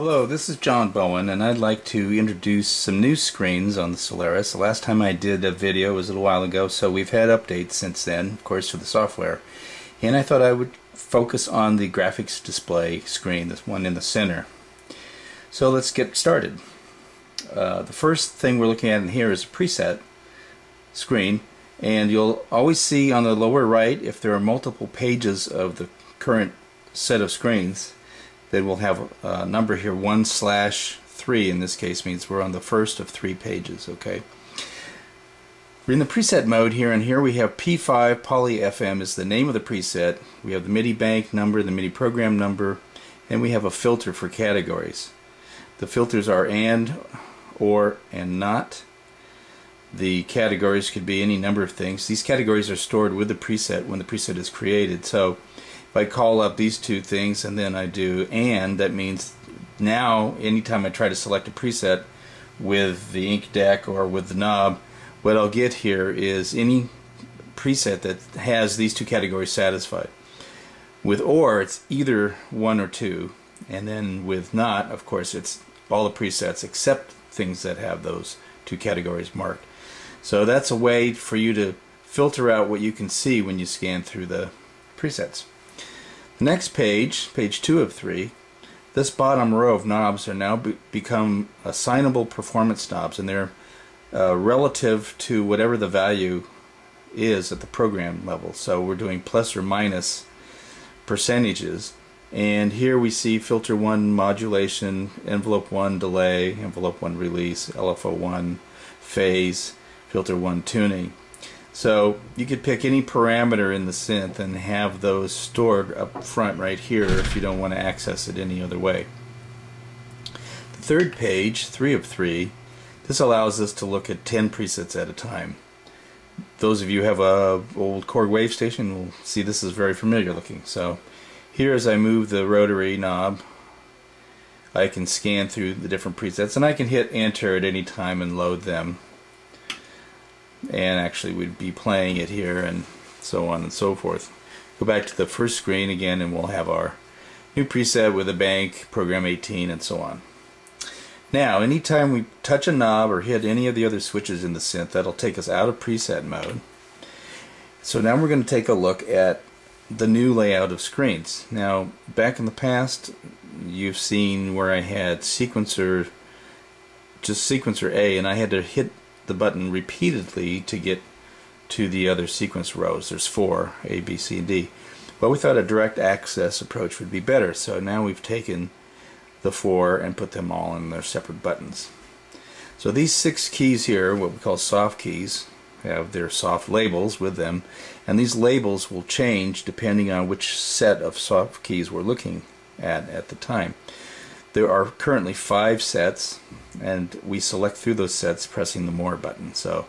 Hello, this is John Bowen, and I'd like to introduce some new screens on the Solaris. The last time I did a video was a little while ago, so we've had updates since then, of course, for the software. And I thought I would focus on the graphics display screen, this one in the center. So let's get started. The first thing we're looking at in here is a preset screen, and you'll always see on the lower right, if there are multiple pages of the current set of screens, then we'll have a number here, 1/3 in this case means we're on the first of 3 pages. Okay, we're in the preset mode here, and here we have P5 Poly FM is the name of the preset. We have the MIDI bank number, the MIDI program number, and we have a filter for categories. The filters are and, or, and not. The categories could be any number of things. These categories are stored with the preset when the preset is created. So if I call up these two things and then I do and, that means now anytime I try to select a preset with the ink deck or with the knob, what I'll get here is any preset that has these two categories satisfied. With or, it's either one or two, and then with not, of course, it's all the presets except things that have those two categories marked. So that's a way for you to filter out what you can see when you scan through the presets. The next page, page 2 of 3, this bottom row of knobs are now become assignable performance knobs, and they're relative to whatever the value is at the program level. So we're doing plus or minus percentages, and here we see filter 1 modulation, envelope 1 delay, envelope 1 release, LFO 1 phase, filter 1 tuning. So you could pick any parameter in the synth and have those stored up front right here if you don't want to access it any other way. The third page, 3 of 3, this allows us to look at 10 presets at a time. Those of you who have a old Korg wave station will see this is very familiar looking. So here, as I move the rotary knob, I can scan through the different presets, and I can hit enter at any time and load them. And actually we'd be playing it here and so on and so forth. Go back to the first screen again and we'll have our new preset with a bank, program 18, and so on. Now anytime we touch a knob or hit any of the other switches in the synth, that'll take us out of preset mode. So now we're going to take a look at the new layout of screens. Now back in the past you've seen where I had sequencer, just sequencer A, and I had to hit the button repeatedly to get to the other sequence rows. There's 4, A, B, C, and D. But we thought a direct access approach would be better, so now we've taken the 4 and put them all in their separate buttons. So these 6 keys here, what we call soft keys, have their soft labels with them, and these labels will change depending on which set of soft keys we're looking at the time. There are currently 5 sets, and we select through those sets pressing the More button. So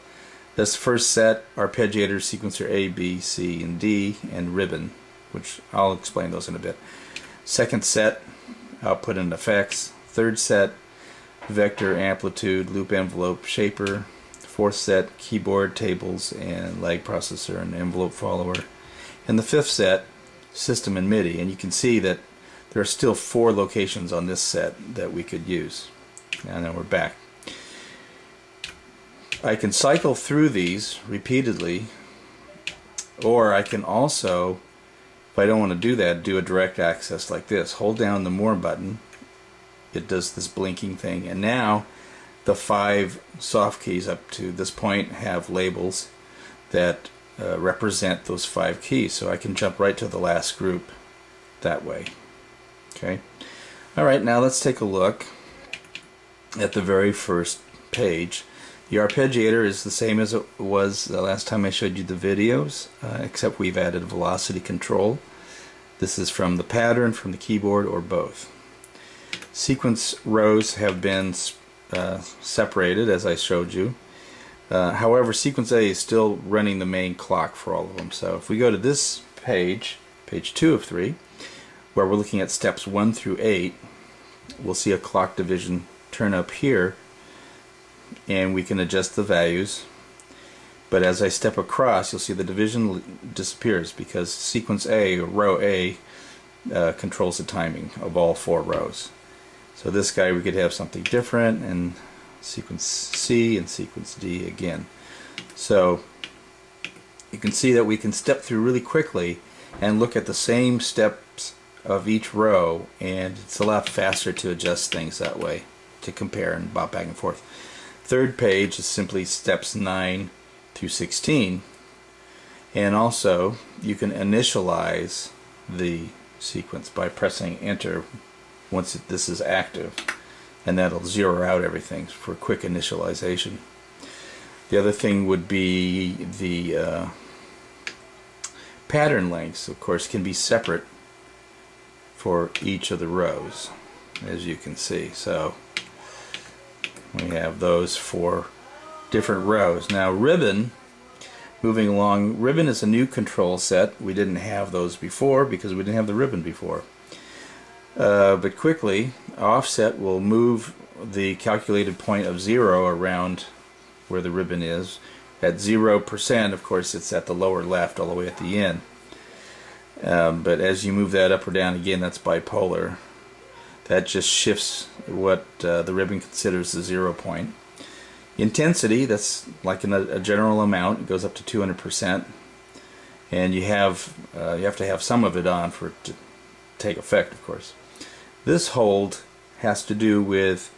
this first set, arpeggiator, sequencer A, B, C, and D, and ribbon, which I'll explain those in a bit. Second set, output and effects. Third set, vector, amplitude, loop envelope, shaper. Fourth set, keyboard, tables, and lag processor and envelope follower. And the fifth set, system and MIDI. And you can see that there are still 4 locations on this set that we could use. And then we're back. I can cycle through these repeatedly, or I can also, if I don't want to do that, do a direct access like this. Hold down the More button. It does this blinking thing, and now the 5 soft keys up to this point have labels that represent those 5 keys, so I can jump right to the last group that way. Okay. Alright, now let's take a look at the very first page. The arpeggiator is the same as it was the last time I showed you the videos, except we've added velocity control. This is from the pattern, from the keyboard, or both. Sequence rows have been separated, as I showed you. However, sequence A is still running the main clock for all of them. So if we go to this page, page 2 of 3, where we're looking at steps 1 through 8, we'll see a clock division turn up here, and we can adjust the values. But as I step across, you'll see the division disappears because sequence A, or row A, controls the timing of all 4 rows. So this guy we could have something different, and sequence C and sequence D again. So you can see that we can step through really quickly and look at the same steps of each row, and it's a lot faster to adjust things that way, to compare and bop back and forth. Third page is simply steps 9 through 16, and also you can initialize the sequence by pressing enter once this is active, and that'll zero out everything for quick initialization. The other thing would be the pattern lengths, of course, can be separate for each of the rows, as you can see. So we have those for different rows. Now ribbon, moving along, ribbon is a new control set. We didn't have those before because we didn't have the ribbon before. But quickly, offset will move the calculated point of 0 around where the ribbon is. At 0%, of course, it's at the lower left all the way at the end. But as you move that up or down, again, that's bipolar. That just shifts what the ribbon considers the 0 point. Intensity, that's like a general amount. It goes up to 200%, and you have to have some of it on for it to take effect, of course. This hold has to do with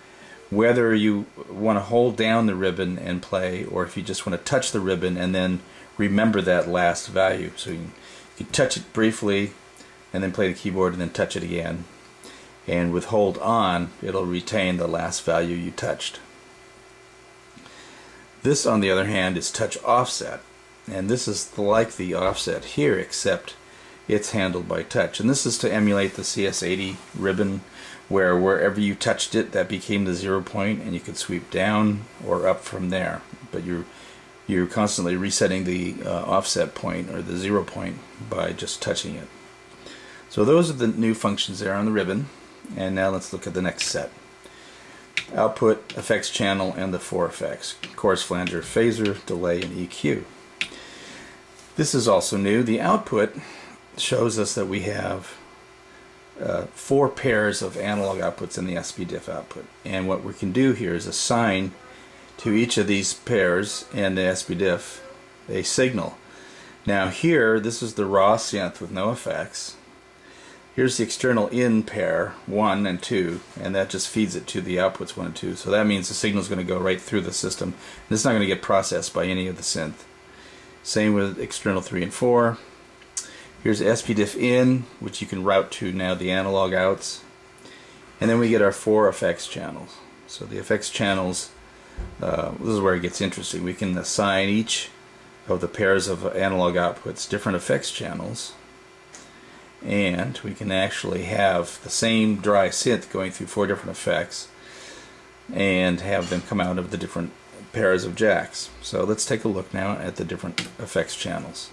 whether you want to hold down the ribbon and play, or if you just want to touch the ribbon and then remember that last value. So you can touch it briefly and then play the keyboard and then touch it again. And with hold on, it'll retain the last value you touched. This, on the other hand, is touch offset, and this is like the offset here, except it's handled by touch. And this is to emulate the CS80 ribbon, where wherever you touched it, that became the 0 point, and you could sweep down or up from there. But you're constantly resetting the offset point, or the 0 point, by just touching it. So those are the new functions there on the ribbon. And now let's look at the next set. Output, effects channel, and the 4 effects: chorus, flanger, phaser, delay, and EQ. This is also new. The output shows us that we have 4 pairs of analog outputs in the SPDIF output, and what we can do here is assign to each of these pairs in the SPDIF a signal. Now here, this is the raw synth with no effects. Here's the external in pair 1 and 2, and that just feeds it to the outputs 1 and 2. So that means the signal is going to go right through the system, and it's not going to get processed by any of the synth. Same with external 3 and 4. Here's SPDIF in, which you can route to now the analog outs. And then we get our 4 effects channels. So the effects channels, this is where it gets interesting. We can assign each of the pairs of analog outputs different effects channels, and we can actually have the same dry synth going through 4 different effects and have them come out of the different pairs of jacks. So let's take a look now at the different effects channels.